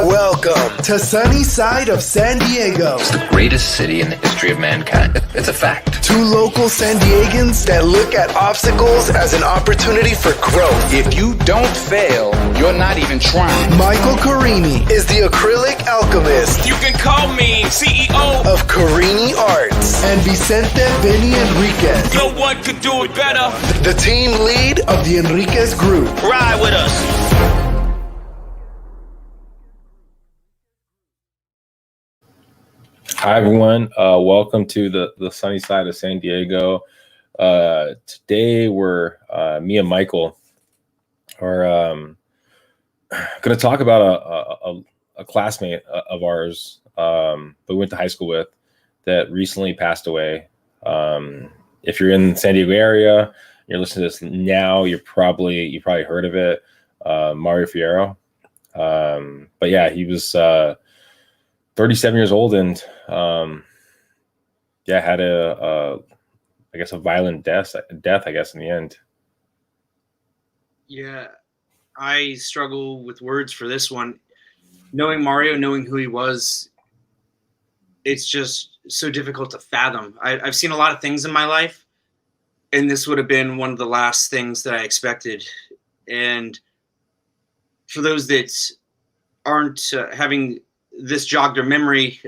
Welcome to sunny side of San Diego. It's the greatest city in the history of mankind. It's a fact. Two local San Diegans that look at obstacles as an opportunity for growth. If you don't fail, you're not even trying. Michael Carini is the Acrylic Alchemist. You can call me CEO of Carini Arts. And Vicente, Vinnie, Enriquez. No one could do it better. The team lead of the Enriquez group. Ride with us. Hi, everyone. Welcome to the sunny side of San Diego. Today, we're me and Michael are going to talk about a classmate of ours that we went to high school with that recently passed away. If you're in the San Diego area, you're listening to this now, you probably heard of it, Mario Fierro. But yeah, he was 37 years old and had a violent death, I guess, in the end. Yeah, I struggle with words for this one. Knowing Mario, knowing who he was, it's just so difficult to fathom. I've seen a lot of things in my life, and this would have been one of the last things that I expected. And for those that aren't having this jogged their memory,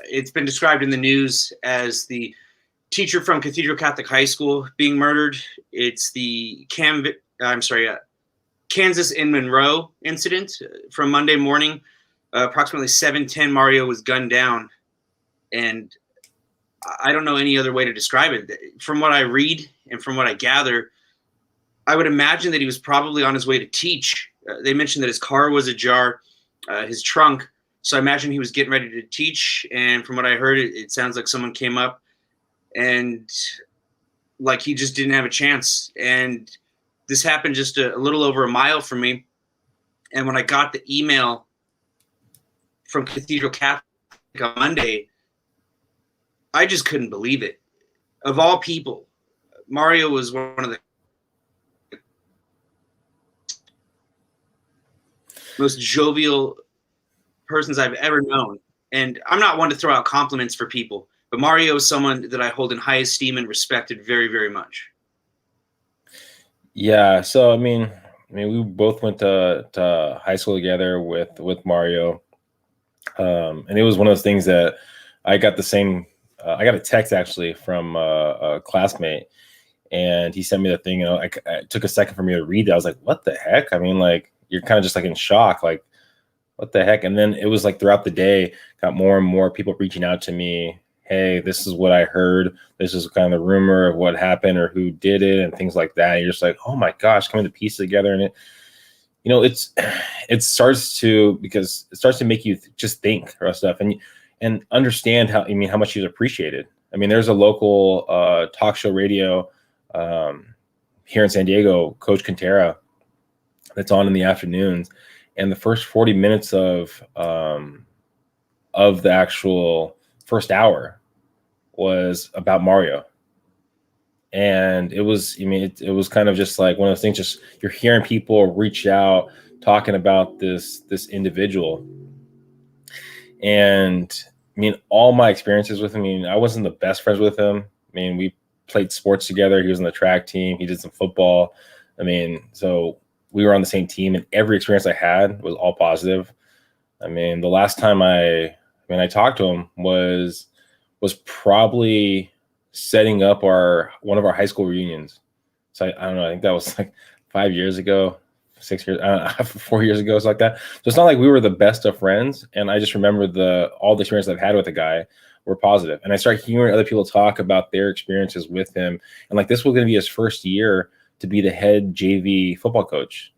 it's been described in the news as the teacher from Cathedral Catholic High School being murdered. It's the Kansas in Monroe incident from Monday morning. Approximately 7:10, Mario was gunned down. And I don't know any other way to describe it. From what I read and from what I gather, I would imagine that he was probably on his way to teach. They mentioned that his car was ajar, his trunk. So I imagine he was getting ready to teach. And from what I heard, it sounds like someone came up and like he just didn't have a chance. And this happened just a little over a mile from me. And when I got the email from Cathedral Catholic on Monday, I just couldn't believe it. Of all people, Mario was one of the most jovial persons I've ever known. And I'm not one to throw out compliments for people, but Mario is someone that I hold in high esteem and respected very, very much. Yeah. So, I mean, we both went to high school together with Mario. And it was one of those things that I got the same, I got a text actually from a classmate, and he sent me the thing, I took a second for me to read it. I was like, what the heck? I mean, like, you're kind of just like in shock, like, what the heck? And then it was like throughout the day, got more and more people reaching out to me. Hey, this is what I heard. This is kind of the rumor of what happened or who did it and things like that. And you're just like, oh my gosh, coming the pieces together. And it starts to make you just think about stuff and understand how much he's appreciated. I mean, there's a local talk show radio here in San Diego, Coach Quintera, that's on in the afternoons. And the first 40 minutes of the actual first hour was about Mario. And it was, it was kind of just like one of those things, just you're hearing people reach out, talking about this individual. And all my experiences with him, I wasn't the best friends with him. We played sports together. He was on the track team. He did some football. So we were on the same team, and every experience I had was all positive. The last time I talked to him was probably setting up one of our high school reunions. So I don't know, I think that was like 5 years ago, 6 years, 4 years ago, something like that. So it's not like we were the best of friends. And I just remember all the experience I've had with the guy were positive. And I started hearing other people talk about their experiences with him. And like, this was going to be his first year to be the head JV football coach.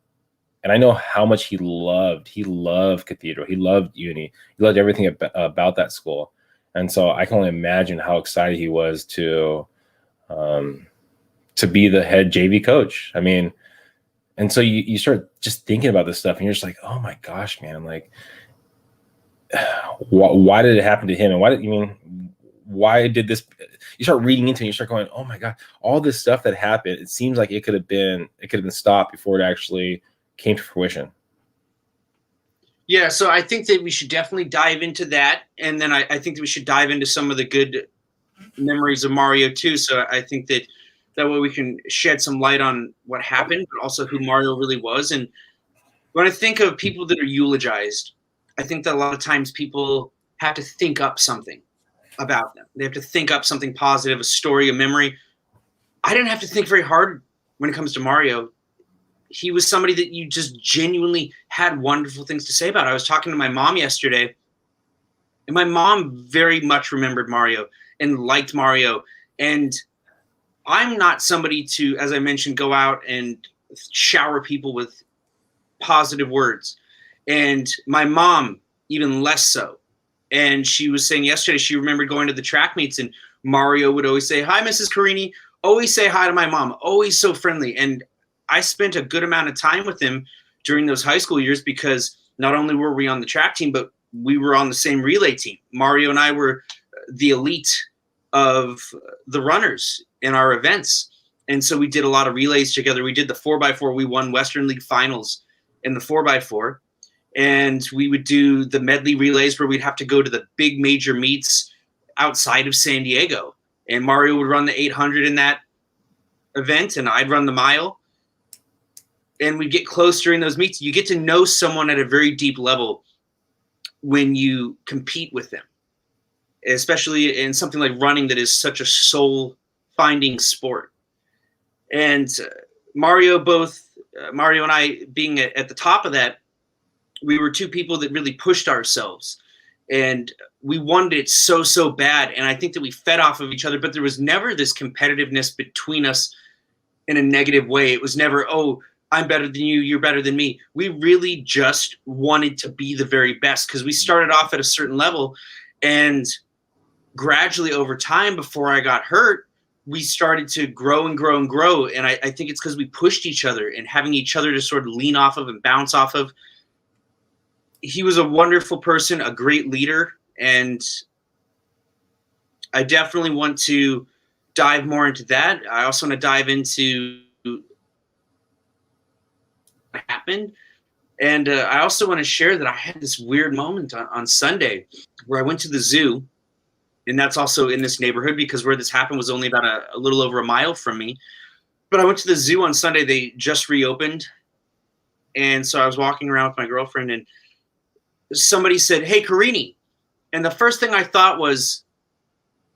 And I know how much he loved Cathedral. He loved Uni. He loved everything about that school. And so I can only imagine how excited he was to be the head JV coach. And so you start just thinking about this stuff, and you're just like, oh my gosh, man, like, why did it happen to him? And why did this? You start reading into it, and you start going, oh my God, all this stuff that happened, it seems like it could have been stopped before it actually came to fruition. Yeah, so I think that we should definitely dive into that, and then I think that we should dive into some of the good memories of Mario too. So I think that way we can shed some light on what happened, but also who Mario really was. And when I think of people that are eulogized, I think that a lot of times people have to think up something about them. They have to think up something positive, a story, a memory. I didn't have to think very hard when it comes to Mario. He was somebody that you just genuinely had wonderful things to say about. I was talking to my mom yesterday, and my mom very much remembered Mario and liked Mario. And I'm not somebody to, as I mentioned, go out and shower people with positive words. And my mom, even less so. And she was saying yesterday she remembered going to the track meets, and Mario would always say, "Hi, Mrs. Carini." Always say hi to my mom. Always so friendly. And I spent a good amount of time with him during those high school years because not only were we on the track team, but we were on the same relay team. Mario and I were the elite of the runners in our events. And so we did a lot of relays together. We did the 4x4. We won Western League finals in the 4x4. And we would do the medley relays where we'd have to go to the big major meets outside of San Diego. And Mario would run the 800 in that event, and I'd run the mile. And we'd get close during those meets. You get to know someone at a very deep level when you compete with them, especially in something like running that is such a soul-finding sport. And Mario and I being at the top of that, we were two people that really pushed ourselves. And we wanted it so bad. And I think that we fed off of each other, but there was never this competitiveness between us in a negative way. It was never, oh, I'm better than you, you're better than me. We really just wanted to be the very best because we started off at a certain level, and gradually over time before I got hurt, we started to grow and grow and grow. And I think it's because we pushed each other and having each other to sort of lean off of and bounce off of. He was a wonderful person, a great leader, and I definitely want to dive more into that. I also want to dive into what happened, and I also want to share that I had this weird moment on Sunday where I went to the zoo, and that's also in this neighborhood because where this happened was only about a little over a mile from me. But I went to the zoo on Sunday. They just reopened, and so I was walking around with my girlfriend, and somebody said, "Hey, Carini." And the first thing I thought was,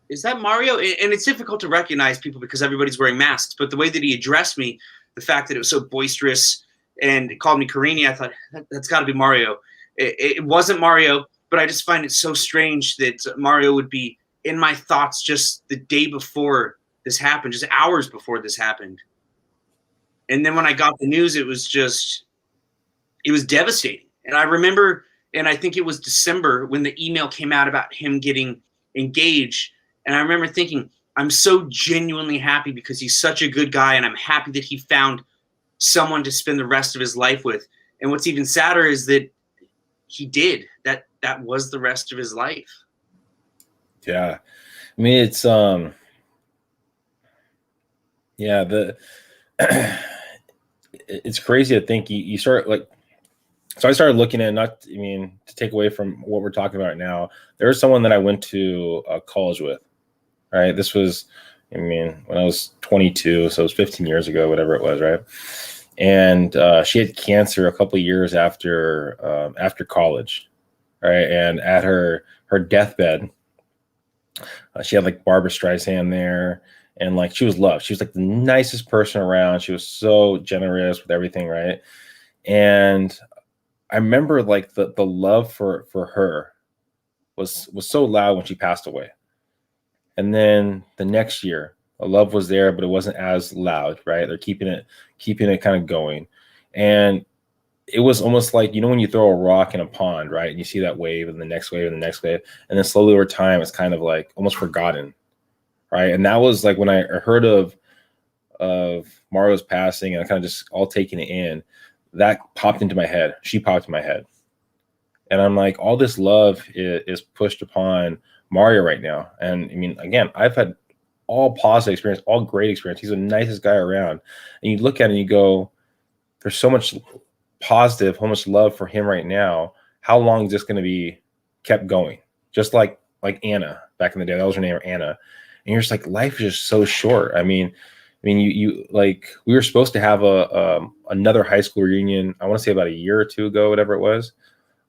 is that Mario? And it's difficult to recognize people because everybody's wearing masks. But the way that he addressed me, the fact that it was so boisterous and called me Carini, I thought, that's got to be Mario. It wasn't Mario, but I just find it so strange that Mario would be in my thoughts just the day before this happened, just hours before this happened. And then when I got the news, it was devastating. And I remember, and I think it was December when the email came out about him getting engaged. And I remember thinking, I'm so genuinely happy because he's such a good guy. And I'm happy that he found someone to spend the rest of his life with. And what's even sadder is that he did. That was the rest of his life. Yeah. I mean, it's, it's crazy to think you start like, so I started looking at to take away from what we're talking about now, there was someone that I went to college with, right? This was, when I was 22, so it was 15 years ago, whatever it was, right? And she had cancer a couple of years after college, right? And at her deathbed, she had like Barbara Streisand there, and like she was loved. She was like the nicest person around. She was so generous with everything, right? And I remember like the love for her was so loud when she passed away. And then the next year, the love was there, but it wasn't as loud, right? They're keeping it kind of going. And it was almost like, when you throw a rock in a pond, right? And you see that wave and the next wave and the next wave. And then slowly over time, it's kind of like almost forgotten, right? And that was like when I heard of Mario's passing and I kind of just all taking it in, that popped into my head. She popped in my head. And I'm like, all this love is pushed upon Mario right now. And again, I've had all positive experience, all great experience. He's the nicest guy around. And you look at it and you go, there's so much positive, so much love for him right now. how long is this going to be kept going? Just like Anna back in the day, that was her name, Anna. And you're just like, life is just so short. I mean, you like, we were supposed to have another high school reunion. I want to say about a year or two ago, whatever it was,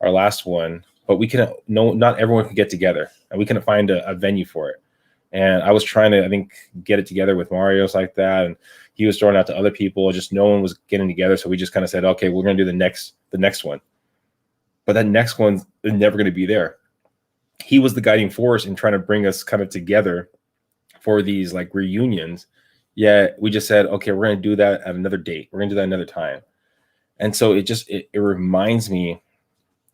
our last one. But we couldn't. No, not everyone could get together, and we couldn't find a venue for it. And I was trying to, I think, get it together with Mario's like that, and he was throwing out to other people. Just no one was getting together, so we just kind of said, okay, we're going to do the next one. But that next one's never going to be there. He was the guiding force in trying to bring us kind of together for these like reunions. Yeah, we just said, okay, we're going to do that at another date. We're going to do that another time. And so it reminds me,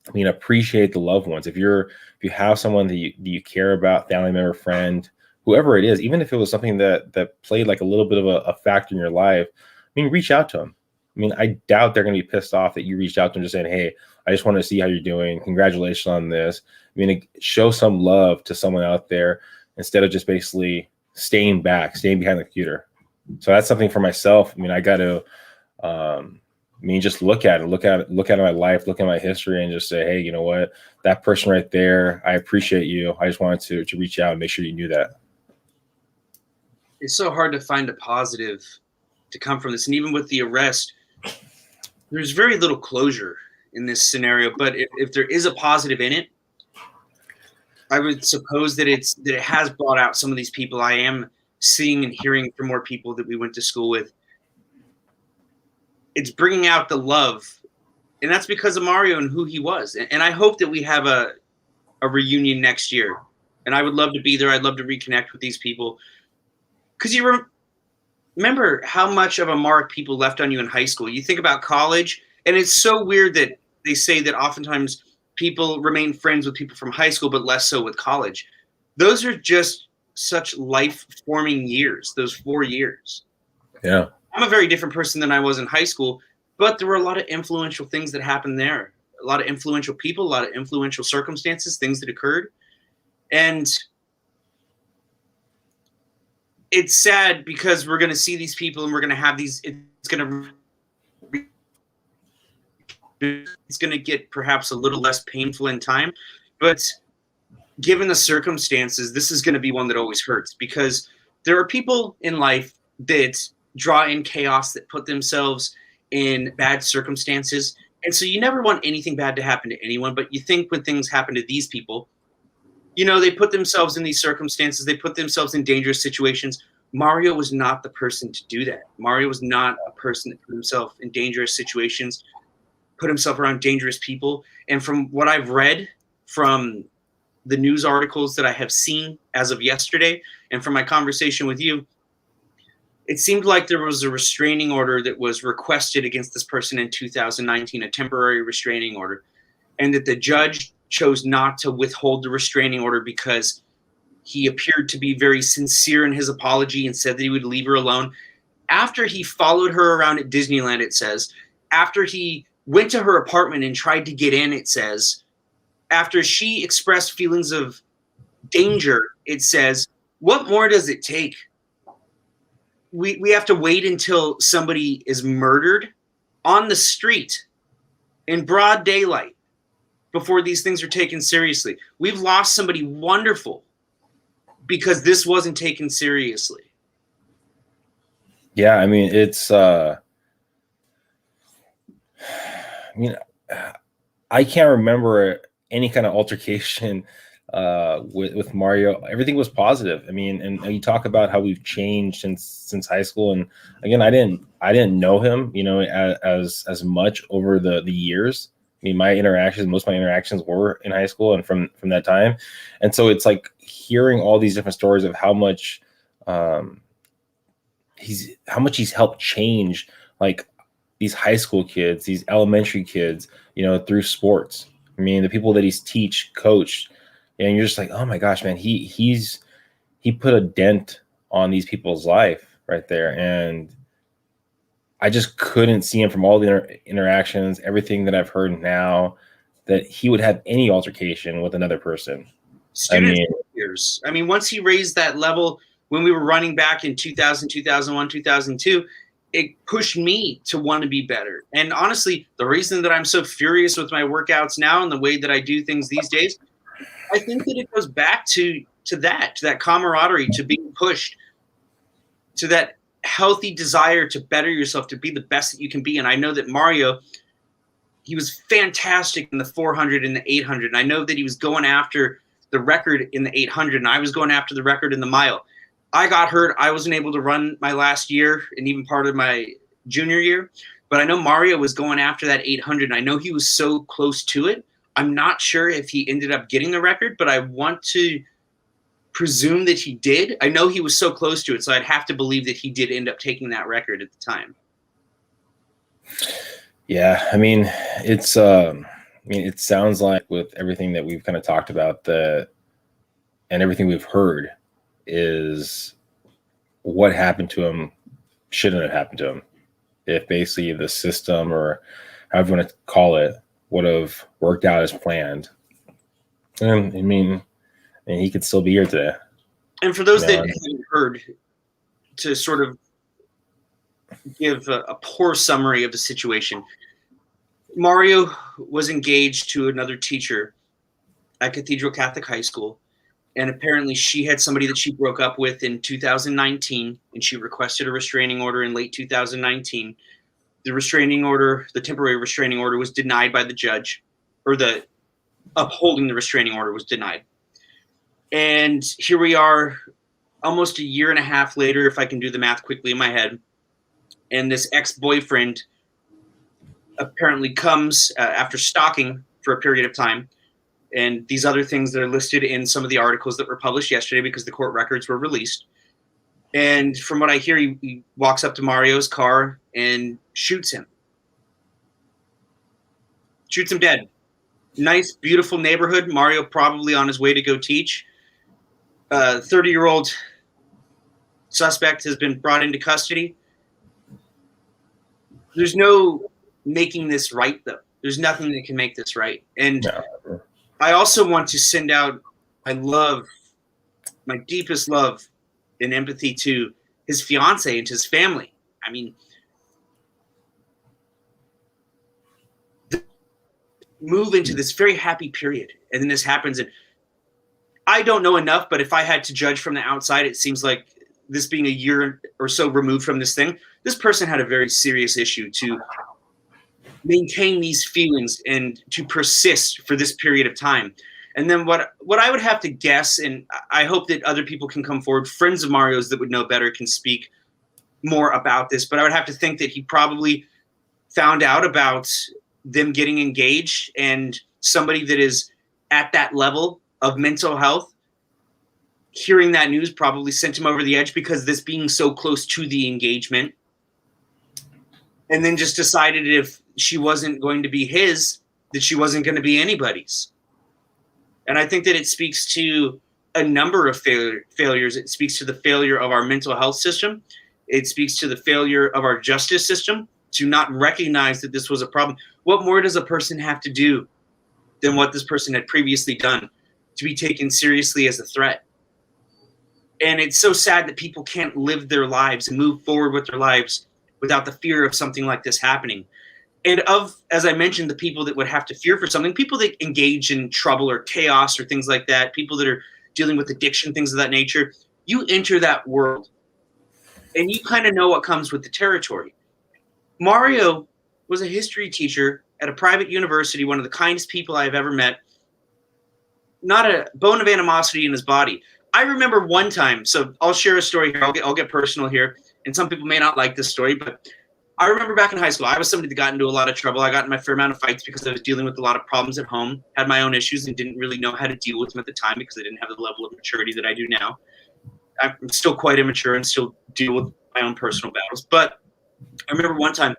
I mean, appreciate the loved ones. If you have someone that you care about, family member, friend, whoever it is, even if it was something that played like a little bit of a factor in your life, I mean, reach out to them. I mean, I doubt they're going to be pissed off that you reached out to them just saying, hey, I just want to see how you're doing. Congratulations on this. I mean, show some love to someone out there instead of just basically staying behind the computer. So that's something for myself. I mean, I got to, just look at my life, look at my history, and just say, hey, you know what? That person right there, I appreciate you. I just wanted to reach out and make sure you knew that. It's so hard to find a positive to come from this. And even with the arrest, there's very little closure in this scenario. But if there is a positive in it, I would suppose that it has brought out some of these people. I am seeing and hearing from more people that we went to school with. It's bringing out the love, and that's because of Mario and who he was. And I hope that we have a reunion next year. And I would love to be there. I'd love to reconnect with these people. Because you remember how much of a mark people left on you in high school. You think about college, and it's so weird that they say that oftentimes people remain friends with people from high school, but less so with college. Those are just such life-forming years, those 4 years. Yeah. I'm a very different person than I was in high school, but there were a lot of influential things that happened there. A lot of influential people, a lot of influential circumstances, things that occurred. And it's sad because we're going to see these people and we're going to have these, it's going to get perhaps a little less painful in time, but given the circumstances, this is going to be one that always hurts, because there are people in life that draw in chaos, that put themselves in bad circumstances. And so you never want anything bad to happen to anyone, but you think when things happen to these people, you know, they put themselves in these circumstances, they put themselves in dangerous situations. Mario was not the person to do that. Mario was not a person that put himself in dangerous situations, put himself around dangerous people. And from what I've read, from the news articles that I have seen as of yesterday, and from my conversation with you, it seemed like there was a restraining order that was requested against this person in 2019, a temporary restraining order, and that the judge chose not to withhold the restraining order because he appeared to be very sincere in his apology and said that he would leave her alone. After he followed her around at Disneyland, it says, after he went to her apartment and tried to get in, it says, after she expressed feelings of danger, it says, what more does it take? We have to wait until somebody is murdered on the street in broad daylight before these things are taken seriously. We've lost somebody wonderful because this wasn't taken seriously. Yeah, I mean, it's I can't remember any kind of altercation with Mario. Everything was positive. I mean, and you talk about how we've changed since high school. And again, I didn't know him, you know, as much over the years. I mean, most of my interactions were in high school and from that time. And so it's like hearing all these different stories of how much he's helped change, like, these high school kids, these elementary kids, you know, through sports. I mean, the people that he's coached, and you're just like, oh my gosh, man, he put a dent on these people's life right there. And I just couldn't see him from all the interactions, everything that I've heard now, that he would have any altercation with another person. Years. I mean, once he raised that level, when we were running back in 2000, 2001, 2002, it pushed me to want to be better. And honestly, the reason that I'm so furious with my workouts now and the way that I do things these days, I think that it goes back to that camaraderie, to being pushed, to that healthy desire to better yourself, to be the best that you can be. And I know that Mario, he was fantastic in the 400 and the 800. And I know that he was going after the record in the 800, and I was going after the record in the mile. I got hurt. I wasn't able to run my last year and even part of my junior year. But I know Mario was going after that 800, and I know he was so close to it. I'm not sure if he ended up getting the record, but I want to presume that he did. I know he was so close to it, so I'd have to believe that he did end up taking that record at the time. Yeah, I mean, it sounds like with everything that we've kind of talked about, and everything we've heard, is what happened to him shouldn't have happened to him. If basically the system, or however you want to call it, would have worked out as planned, I mean, he could still be here today. And for those that haven't heard, to sort of give a poor summary of the situation, Mario was engaged to another teacher at Cathedral Catholic High School. And apparently she had somebody that she broke up with in 2019, and she requested a restraining order in late 2019. The restraining order, the temporary restraining order, was denied by the judge, or the upholding the restraining order was denied. And here we are almost a year and a half later, if I can do the math quickly in my head. And this ex-boyfriend apparently comes after stalking for a period of time, and these other things that are listed in some of the articles that were published yesterday because the court records were released. And from what I hear, he walks up to Mario's car and shoots him. Shoots him dead. Nice, beautiful neighborhood. Mario probably on his way to go teach. 30-year-old suspect has been brought into custody. There's no making this right, though. There's nothing that can make this right. And no. I also want to send out my deepest love and empathy to his fiance and to his family. I mean, move into this very happy period, and then this happens. And I don't know enough, but if I had to judge from the outside, it seems like, this being a year or so removed from this thing, this person had a very serious issue to maintain these feelings and to persist for this period of time. And then what I would have to guess, and I hope that other people can come forward, friends of Mario's that would know better can speak more about this, but I would have to think that he probably found out about them getting engaged, and somebody that is at that level of mental health, hearing that news probably sent him over the edge, because this being so close to the engagement, and then just decided if she wasn't going to be his, that she wasn't going to be anybody's. And I think that it speaks to a number of failures. It speaks to the failure of our mental health system. It speaks to the failure of our justice system to not recognize that this was a problem. What more does a person have to do than what this person had previously done to be taken seriously as a threat? And it's so sad that people can't live their lives and move forward with their lives without the fear of something like this happening. And as I mentioned, the people that would have to fear for something, people that engage in trouble or chaos or things like that, people that are dealing with addiction, things of that nature, you enter that world and you kind of know what comes with the territory. Mario was a history teacher at a private university, one of the kindest people I've ever met, not a bone of animosity in his body. I remember one time, so I'll share a story here. I'll get personal here, and some people may not like this story, but I remember back in high school, I was somebody that got into a lot of trouble. I got in my fair amount of fights because I was dealing with a lot of problems at home, had my own issues, and didn't really know how to deal with them at the time because I didn't have the level of maturity that I do now. I'm still quite immature and still deal with my own personal battles. But I remember one time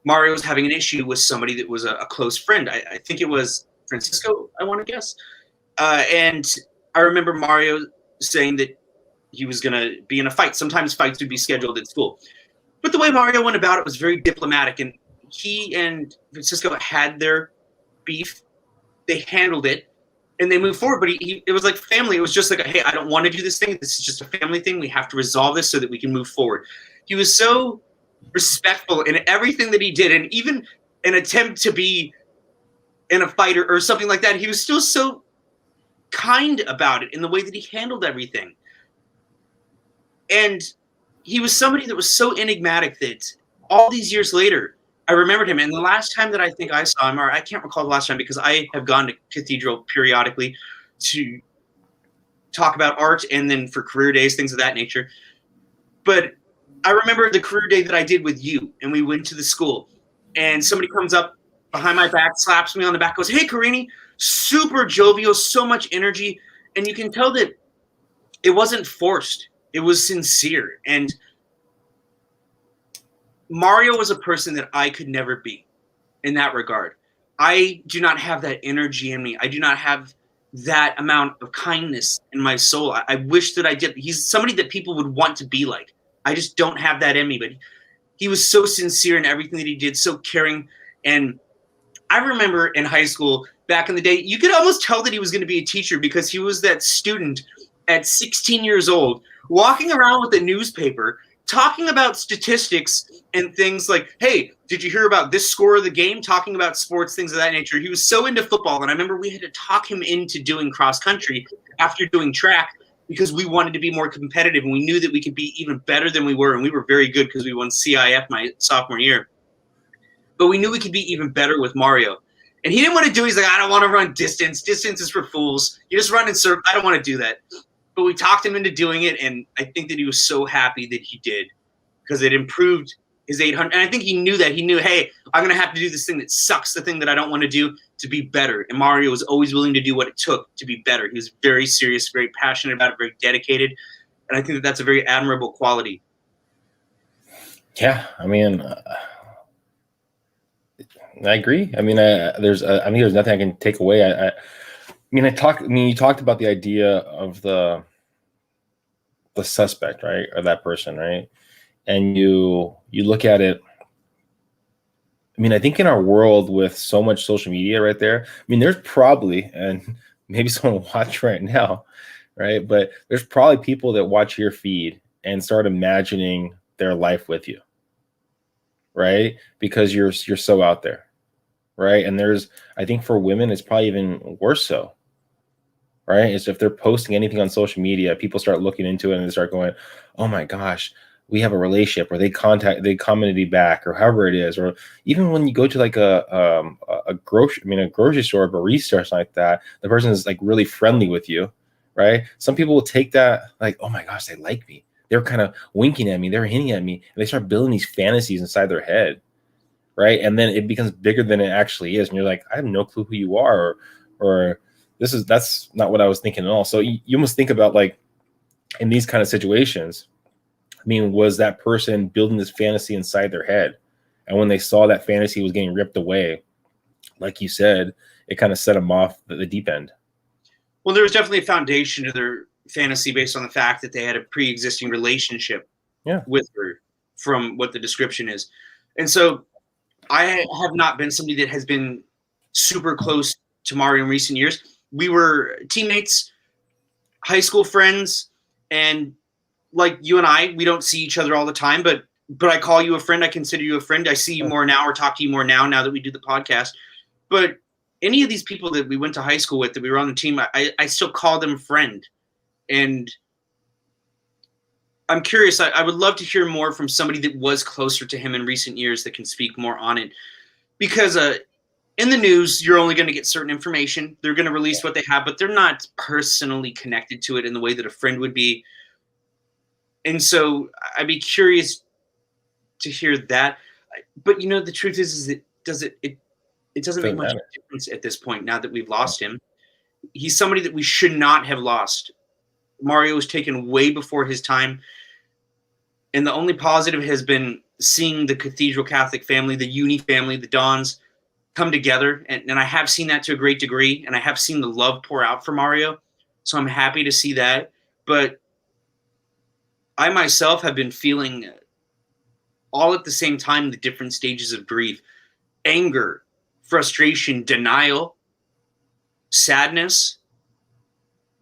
Mario was having an issue with somebody that was a close friend. I think it was Francisco, I want to guess. And I remember Mario saying that he was going to be in a fight. Sometimes fights would be scheduled at school. But the way Mario went about it was very diplomatic, and he and Francisco had their beef. They handled it, and they moved forward. But it was like family. It was just like, hey, I don't want to do this thing. This is just a family thing. We have to resolve this so that we can move forward. He was so respectful in everything that he did, and even an attempt to be in a fighter or something like that, he was still so kind about it in the way that he handled everything. And he was somebody that was so enigmatic that all these years later, I remembered him. And the last time that I think I saw him, or I can't recall the last time because I have gone to Cathedral periodically to talk about art and then for career days, things of that nature. But I remember the career day that I did with you, and we went to the school, and somebody comes up behind my back, slaps me on the back, goes, "Hey, Carini," super jovial, so much energy. And you can tell that it wasn't forced. It was sincere. And Mario was a person that I could never be in that regard. I do not have that energy in me. I do not have that amount of kindness in my soul. I wish that I did. He's somebody that people would want to be like. I just don't have that in me. But he was so sincere in everything that he did, so caring. And I remember in high school back in the day, you could almost tell that he was going to be a teacher because he was that student at 16 years old walking around with a newspaper talking about statistics and things like, "Hey, did you hear about this score of the game?" Talking about sports, things of that nature. He was so into football. And I remember we had to talk him into doing cross country after doing track because we wanted to be more competitive. And we knew that we could be even better than we were. And we were very good because we won CIF my sophomore year. But we knew we could be even better with Mario. And he didn't want to do it. He's like, "I don't want to run distance. Distance is for fools. You just run in circles. I don't want to do that." But we talked him into doing it, and I think that he was so happy that he did because it improved his 800. And I think he knew that. He knew, hey, I'm going to have to do this thing that sucks, the thing that I don't want to do, to be better. And Mario was always willing to do what it took to be better. He was very serious, very passionate about it, very dedicated. And I think that that's a very admirable quality. Yeah, I mean, I agree. I mean, there's nothing I can take away. You talked about the idea of the suspect, right, or that person, right? And you look at it. I mean, I think in our world with so much social media right there, I mean, there's probably, and maybe someone will watch right now, right? But there's probably people that watch your feed and start imagining their life with you, right? Because you're so out there, right? And I think for women, it's probably even worse so. Right? Is if they're posting anything on social media, people start looking into it and they start going, "Oh my gosh, we have a relationship," or they commented me back, or however it is. Or even when you go to like a grocery store, a barista or something like that, the person is like really friendly with you, right? Some people will take that like, "Oh my gosh, they like me. They're kind of winking at me, they're hinting at me," and they start building these fantasies inside their head, right? And then it becomes bigger than it actually is, and you're like, "I have no clue who you are," or that's not what I was thinking at all. So you must think about, like, in these kind of situations, I mean, was that person building this fantasy inside their head? And when they saw that fantasy was getting ripped away, like you said, it kind of set them off the deep end. Well, there was definitely a foundation to their fantasy based on the fact that they had a pre-existing relationship with her, from what the description is. And so I have not been somebody that has been super close to Mario in recent years. We were teammates, high school friends, and like you and I, we don't see each other all the time, but I call you a friend. I consider you a friend. I see you more now, or talk to you more now that we do the podcast. But any of these people that we went to high school with, that we were on the team, I still call them friend. And I'm curious. I would love to hear more from somebody that was closer to him in recent years that can speak more on it. Because in the news, you're only going to get certain information. They're going to release what they have, but they're not personally connected to it in the way that a friend would be. And so I'd be curious to hear that. But the truth is that it doesn't make much difference at this point now that we've lost him. He's somebody that we should not have lost. Mario was taken way before his time. And the only positive has been seeing the Cathedral Catholic family, the Uni family, the Dons, come together. And I have seen that to a great degree. And I have seen the love pour out for Mario. So I'm happy to see that. But I myself have been feeling all at the same time the different stages of grief: anger, frustration, denial, sadness.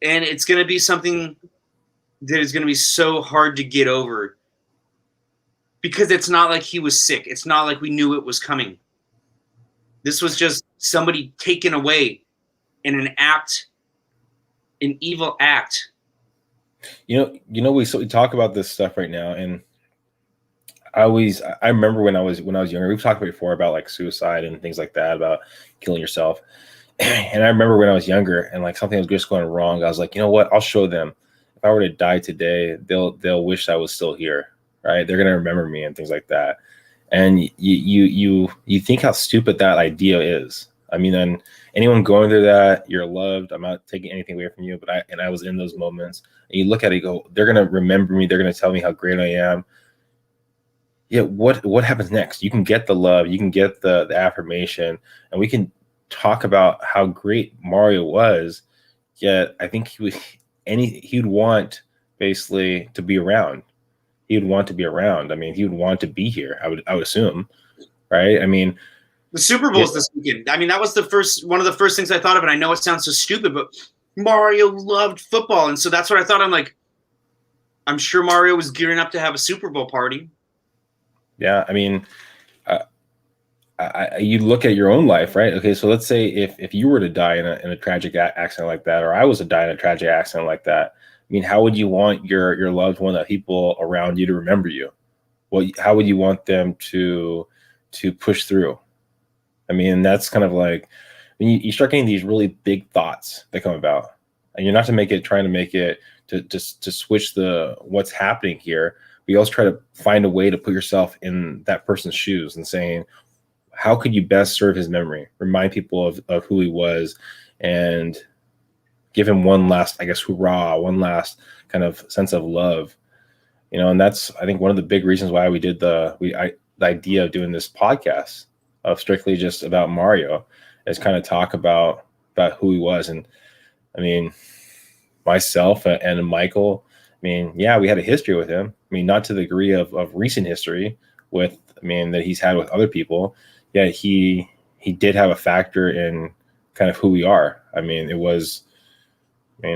And it's going to be something that is going to be so hard to get over because it's not like he was sick. It's not like we knew it was coming. This was just somebody taken away in an evil act. We talk about this stuff right now, and I remember when I was younger, we've talked before about like suicide and things like that, about killing yourself. And I remember when I was younger and like something was just going wrong, I was like, you know what? I'll show them. If I were to die today, they'll wish I was still here, right? They're gonna remember me and things like that. And you think how stupid that idea is. I mean, and anyone going through that, you're loved. I'm not taking anything away from you, but I was in those moments. And you look at it, you go, they're gonna remember me. They're gonna tell me how great I am. Yeah, what happens next? You can get the love, you can get the affirmation, and we can talk about how great Mario was. Yet I think he'd want basically to be around. He would want to be around. I mean, he would want to be here. I would assume, right? I mean, the Super Bowl's this weekend. I mean, that was one of the first things I thought of, and I know it sounds so stupid, but Mario loved football, and so that's what I thought. I'm sure Mario was gearing up to have a Super Bowl party. Yeah, I mean, you look at your own life, right? Okay, so let's say if you were to die in a tragic accident like that, or I was to die in a tragic accident like that, I mean, how would you want your loved one, the people around you, to remember you? Well, how would you want them to push through? I mean, that's kind of like when you start getting these really big thoughts that come about, and you're not trying to make it to switch what's happening here. But you also try to find a way to put yourself in that person's shoes and saying, how could you best serve his memory? Remind people of who he was, and give him one last, I guess, hurrah, one last kind of sense of love, and that's, I think, one of the big reasons why we did the idea of doing this podcast of strictly just about Mario, is kind of talk about who he was. And I mean, myself and Michael, I mean, yeah, we had a history with him. I mean, not to the degree of recent history that he's had with other people. Yeah, he did have a factor in kind of who we are. I mean, it was,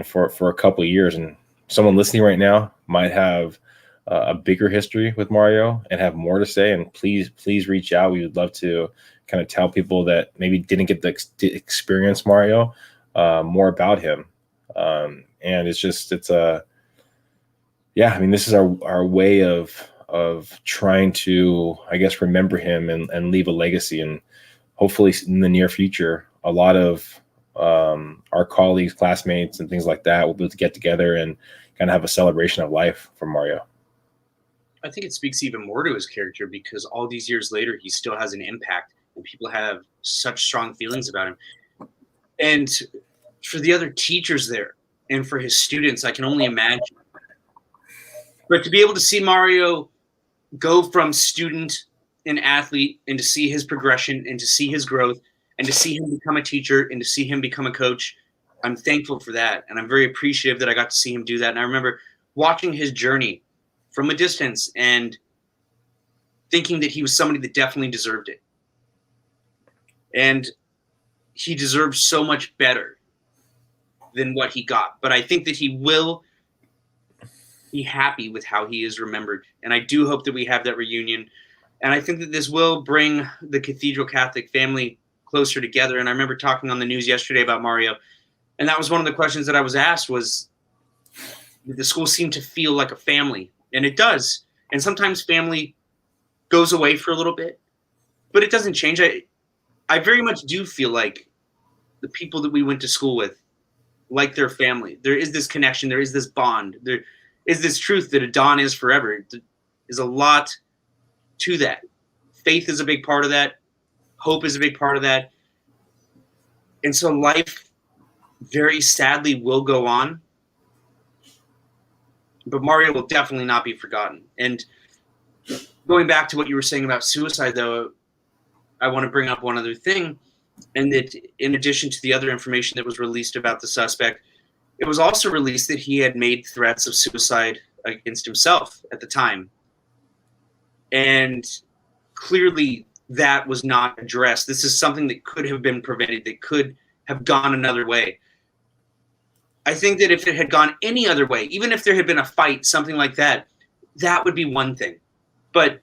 for a couple of years, and someone listening right now might have a bigger history with Mario and have more to say. And please reach out. We would love to kind of tell people that maybe didn't get to experience Mario more about him. And this is our way of trying to, I guess, remember him and leave a legacy. And hopefully in the near future, a lot of our colleagues, classmates, and things like that will be able to get together and kind of have a celebration of life for Mario. I think it speaks even more to his character, because all these years later, he still has an impact, and people have such strong feelings about him. And for the other teachers there, and for his students, I can only imagine. But to be able to see Mario go from student and athlete, and to see his progression, and to see his growth, and to see him become a teacher, and to see him become a coach, I'm thankful for that. And I'm very appreciative that I got to see him do that. And I remember watching his journey from a distance and thinking that he was somebody that definitely deserved it. And he deserves so much better than what he got. But I think that he will be happy with how he is remembered. And I do hope that we have that reunion. And I think that this will bring the Cathedral Catholic family closer together. And I remember talking on the news yesterday about Mario, and that was one of the questions that I was asked was, did the school seem to feel like a family? And it does. And sometimes family goes away for a little bit, but it doesn't change. I very much do feel like the people that we went to school with, like their family. There is this connection. There is this bond. There is this truth that a dawn is forever. There is a lot to that. Faith is a big part of that. Hope is a big part of that. And so life, very sadly, will go on. But Mario will definitely not be forgotten. And going back to what you were saying about suicide, though, I want to bring up one other thing. And that in addition to the other information that was released about the suspect, it was also released that he had made threats of suicide against himself at the time. And clearly that was not addressed. This is something that could have been prevented, that could have gone another way. I think that if it had gone any other way, even if there had been a fight, something like that, that would be one thing. But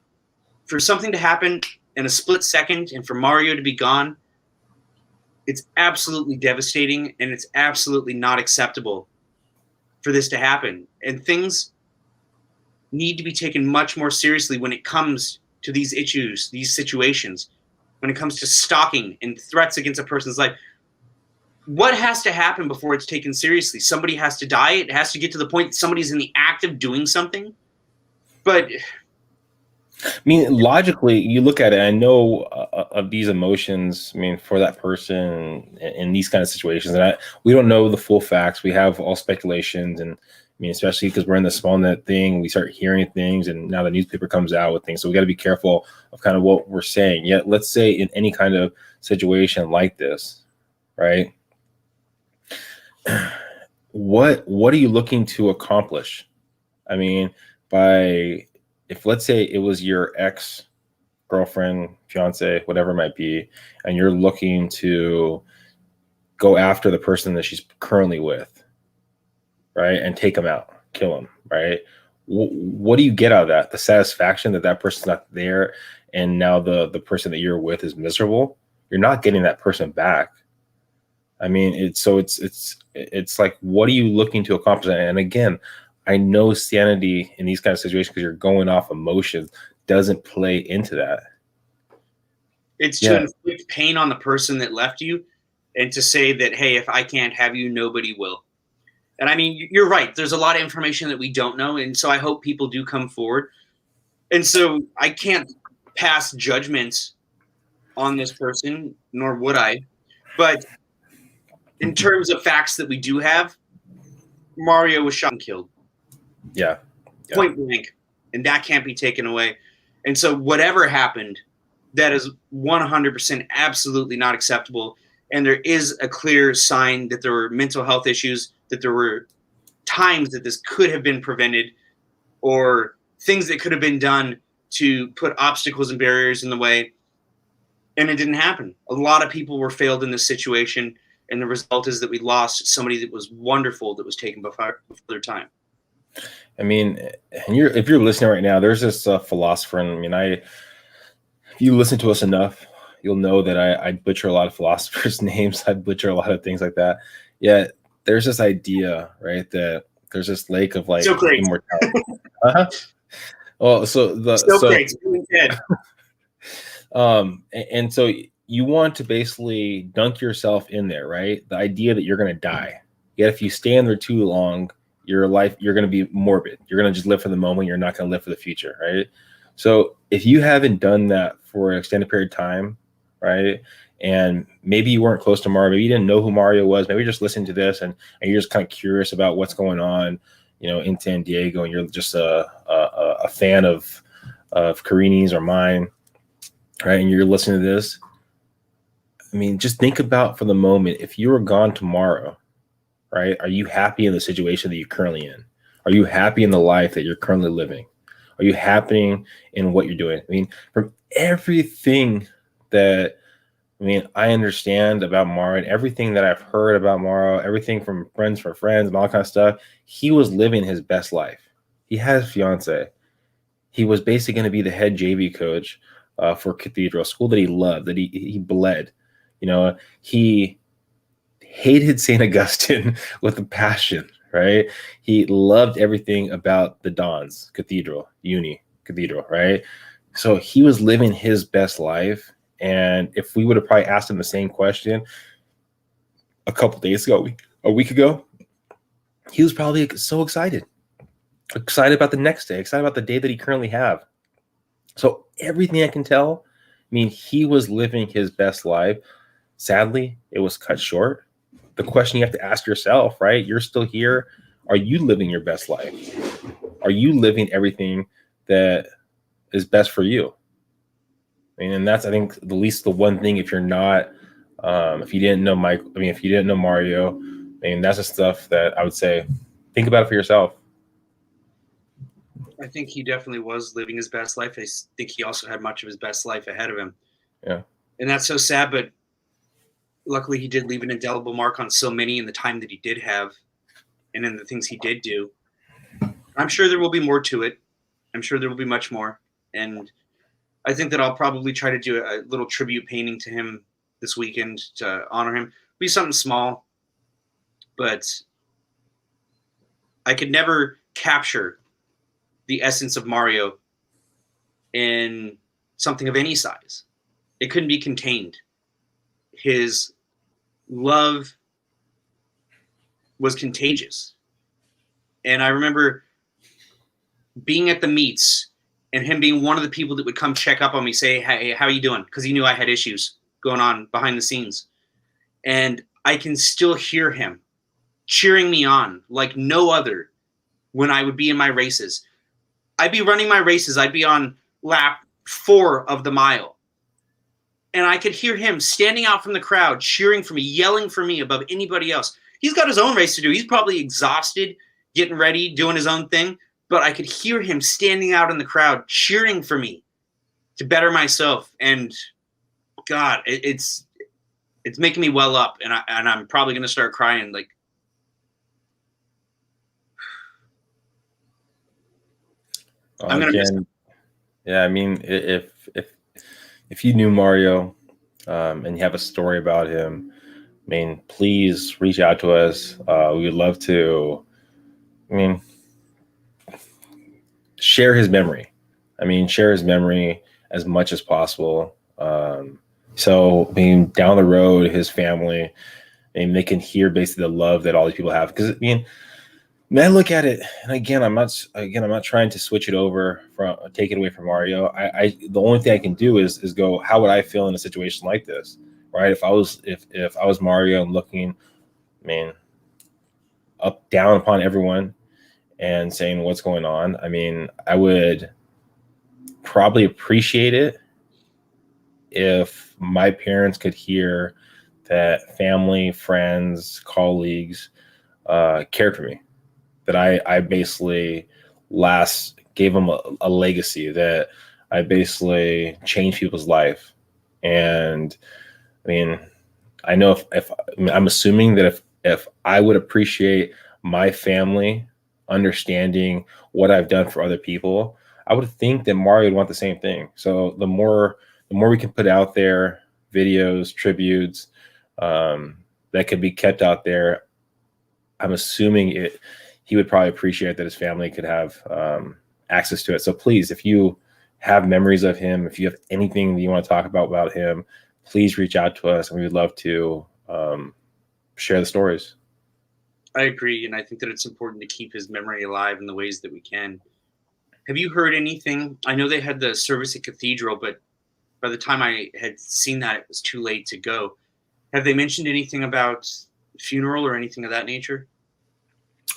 for something to happen in a split second and for Mario to be gone, it's absolutely devastating, and it's absolutely not acceptable for this to happen. And things need to be taken much more seriously when it comes to these issues, these situations, when it comes to stalking and threats against a person's life. What has to happen before it's taken seriously? Somebody has to die. It has to get to the point that somebody's in the act of doing something. But I mean, logically, you look at it, I know of these emotions, I mean, for that person in these kind of situations, and we don't know the full facts. We have all speculations, and I mean, especially because we're in the small net thing, we start hearing things, and now the newspaper comes out with things. So we got to be careful of kind of what we're saying. Yet, let's say in any kind of situation like this, right? What are you looking to accomplish? I mean, if let's say it was your ex-girlfriend, fiance, whatever it might be, and you're looking to go after the person that she's currently with, right, and take them out, kill them, right? What do you get out of that? The satisfaction that person's not there, and now the person that you're with is miserable. You're not getting that person back. I mean, it's like, what are you looking to accomplish? And again, I know sanity in these kind of situations, because you're going off emotions, doesn't play into that. It's to inflict pain on the person that left you, and to say that, hey, if I can't have you, nobody will. And I mean, you're right. There's a lot of information that we don't know. And so I hope people do come forward. And so I can't pass judgments on this person, nor would I. But in terms of facts that we do have, Mario was shot and killed. Yeah. Point blank. And that can't be taken away. And so whatever happened, that is 100% absolutely not acceptable. And there is a clear sign that there were mental health issues, that there were times that this could have been prevented, or things that could have been done to put obstacles and barriers in the way. And it didn't happen. A lot of people were failed in this situation. And the result is that we lost somebody that was wonderful, that was taken before their time. I mean, and if you're listening right now, there's this philosopher. And I mean, if you listen to us enough, you'll know that I butcher a lot of philosophers' names. I butcher a lot of things like that. Yeah, there's this idea, right, that there's this lake of like immortality. Well, and so you want to basically dunk yourself in there, right? The idea that you're going to die. Yet if you stay in there too long, your life, you're going to be morbid. You're going to just live for the moment. You're not going to live for the future, right? So if you haven't done that for an extended period of time, right, and maybe you weren't close to Mario, maybe you didn't know who Mario was, maybe you're just listening to this and you're just kind of curious about what's going on, in San Diego, and you're just a fan of Carini's or mine, right, and you're listening to this. I mean, just think about for the moment, if you were gone tomorrow, right? Are you happy in the situation that you're currently in? Are you happy in the life that you're currently living? Are you happy in what you're doing? I mean, from everything that, I understand about Mario, and everything that I've heard about Mario, everything from friends for friends and all that kind of stuff, he was living his best life. He has a fiance. He was basically going to be the head JV coach for Cathedral, a school that he loved, that he bled. He hated St. Augustine with a passion, right? He loved everything about the Dons, Cathedral, right? So he was living his best life. And if we would have probably asked him the same question a couple days ago, a week ago, he was probably so excited about the next day, excited about the day that he currently have. So everything I can tell, he was living his best life. Sadly, it was cut short. The question you have to ask yourself, right? You're still here. Are you living your best life? Are you living everything that is best for you? And that's, I think, the least the one thing, if you're not, if you didn't know Mike, if you didn't know Mario, that's the stuff that I would say, think about it for yourself. I think he definitely was living his best life. I think he also had much of his best life ahead of him. Yeah. And that's so sad, but luckily he did leave an indelible mark on so many in the time that he did have and in the things he did do. I'm sure there will be more to it. I'm sure there will be much more. And I think that I'll probably try to do a little tribute painting to him this weekend to honor him. Be something small, but I could never capture the essence of Mario in something of any size. It couldn't be contained. His love was contagious. And I remember being at the meets and him being one of the people that would come check up on me, say, hey, how you doing? Because he knew I had issues going on behind the scenes. And I can still hear him cheering me on like no other when I would be in my races. I'd be running my races. I'd be on lap 4 of the mile. And I could hear him standing out from the crowd, cheering for me, yelling for me above anybody else. He's got his own race to do. He's probably exhausted, getting ready, doing his own thing. But I could hear him standing out in the crowd, cheering for me to better myself. And God, it's making me well up. And I'm probably going to start crying. Like, I'm going to miss him. Yeah, I mean, if you knew Mario and you have a story about him, I mean, please reach out to us. We would love to, share his memory. Share his memory as much as possible. So, down the road, his family, they can hear basically the love that all these people have. Because, I look at it, and again, I'm not trying to switch it over take it away from Mario. The only thing I can do is go, how would I feel in a situation like this, right? If I was Mario and looking, up down upon everyone and saying what's going on, I would probably appreciate it if my parents could hear that family, friends, colleagues cared for me. That I basically gave them a legacy, that I basically changed people's life. And I know if I'm assuming that if I would appreciate my family understanding what I've done for other people, I would think that Mario would want the same thing. So the more we can put out there, videos, tributes, that could be kept out there, I'm assuming he would probably appreciate that his family could have access to it. So please, if you have memories of him, if you have anything that you want to talk about him, please reach out to us, and we would love to share the stories. I agree, and I think that it's important to keep his memory alive in the ways that we can. Have you heard anything? I know they had the service at Cathedral, but by the time I had seen that, it was too late to go. Have they mentioned anything about funeral or anything of that nature?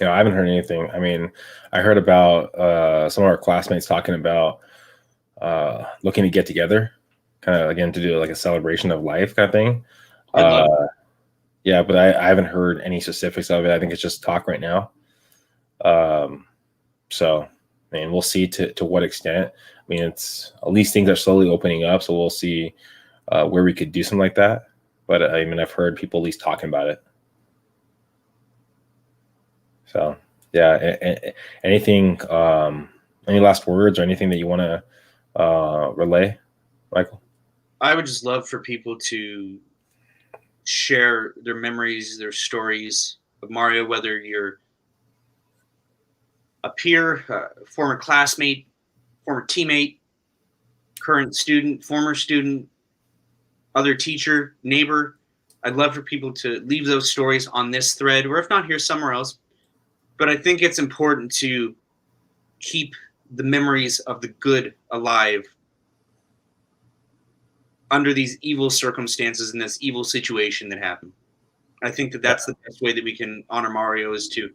I haven't heard anything. I heard about some of our classmates talking about looking to get together, kind of again to do like a celebration of life kind of thing. Yeah, but I haven't heard any specifics of it. I think it's just talk right now. So, we'll see to what extent. It's at least things are slowly opening up, so we'll see where we could do something like that. But I've heard people at least talking about it. So yeah, anything, any last words or anything that you want to relay, Michael? I would just love for people to share their memories, their stories of Mario, whether you're a peer, former classmate, former teammate, current student, former student, other teacher, neighbor. I'd love for people to leave those stories on this thread, or if not here, somewhere else. But I think it's important to keep the memories of the good alive under these evil circumstances and this evil situation that happened. I think that that's the best way that we can honor Mario, is to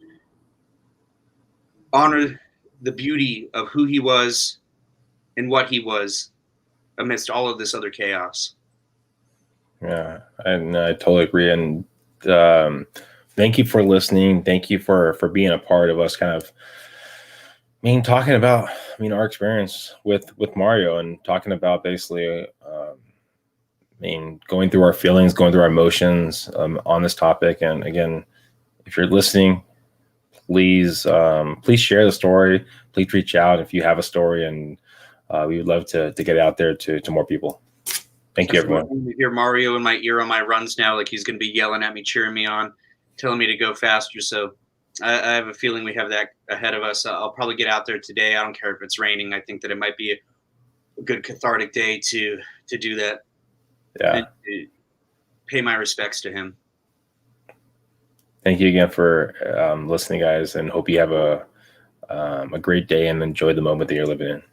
honor the beauty of who he was and what he was amidst all of this other chaos. Yeah, and I totally agree. And thank you for listening. Thank you for being a part of us kind of talking about our experience with Mario, and talking about basically going through our feelings, going through our emotions on this topic. And again, if you're listening, please share the story. Please reach out if you have a story, and we would love to get out there to more people. Thank you, everyone. You hear Mario in my ear on my runs now, like he's going to be yelling at me, cheering me on, telling me to go faster. So I have a feeling we have that ahead of us. I'll probably get out there today. I don't care if it's raining. I think that it might be a good cathartic day to do that. Yeah. And to pay my respects to him. Thank you again for listening, guys, and hope you have a great day and enjoy the moment that you're living in.